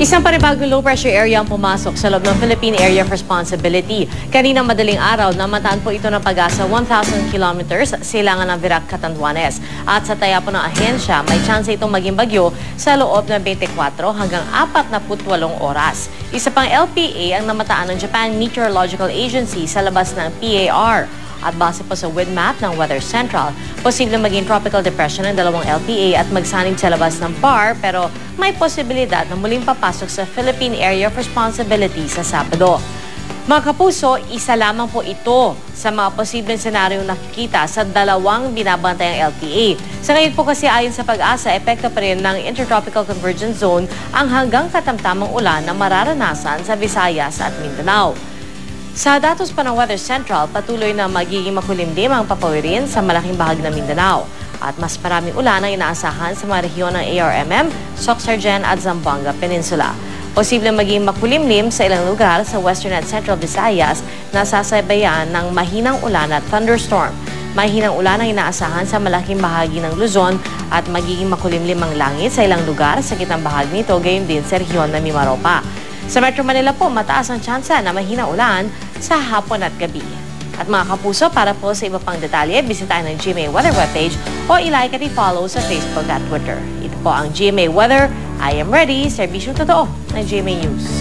Isang panibagong low-pressure area ang pumasok sa loob ng Philippine Area of Responsibility. Kaninang madaling araw, namataan po ito ng pag-asa 1,000 kilometers silangan ng Virac, Catanduanes. At sa taya po ng ahensya, may chance itong maging bagyo sa loob ng 24 hanggang 48 oras. Isa pang LPA ang namataan ng Japan Meteorological Agency sa labas ng PAR. At base po sa wind map ng Weather Central, posible maging tropical depression ng dalawang LPA at magsanib sa labas ng PAR, pero may posibilidad na muling papasok sa Philippine Area of Responsibility sa Sabado. Mga kapuso, isa lamang po ito sa mga posibleng senaryong nakikita sa dalawang binabantayang LPA. Sa ngayon po kasi ayon sa Pag-asa, epekto pa rin ng Intertropical Convergence Zone ang hanggang katamtamang ulan na mararanasan sa Visayas at Mindanao. Sa datos pa ng Weather Central, patuloy na magiging makulimlim ang papawirin sa malaking bahagi ng Mindanao. At mas maraming ulan ang inaasahan sa mga rehiyon ng ARMM, Soxargen at Zamboanga Peninsula. Posibleng maging makulimlim sa ilang lugar sa Western at Central Visayas na sasabayan ng mahinang ulan at thunderstorm. Mahinang ulan ang inaasahan sa malaking bahagi ng Luzon at magiging makulimlim ang langit sa ilang lugar sa gitnang bahagi nito, gayon din sa rehiyon ng Mimaropa. Sa Metro Manila po, mataas ang tsansa na mahina ulan sa hapon at gabi. At mga kapuso, para po sa iba pang detalye, bisitahin ang GMA Weather webpage o ilike at i-follow sa Facebook at Twitter. Ito po ang GMA Weather. I am ready. Serbisyong totoo ng GMA News.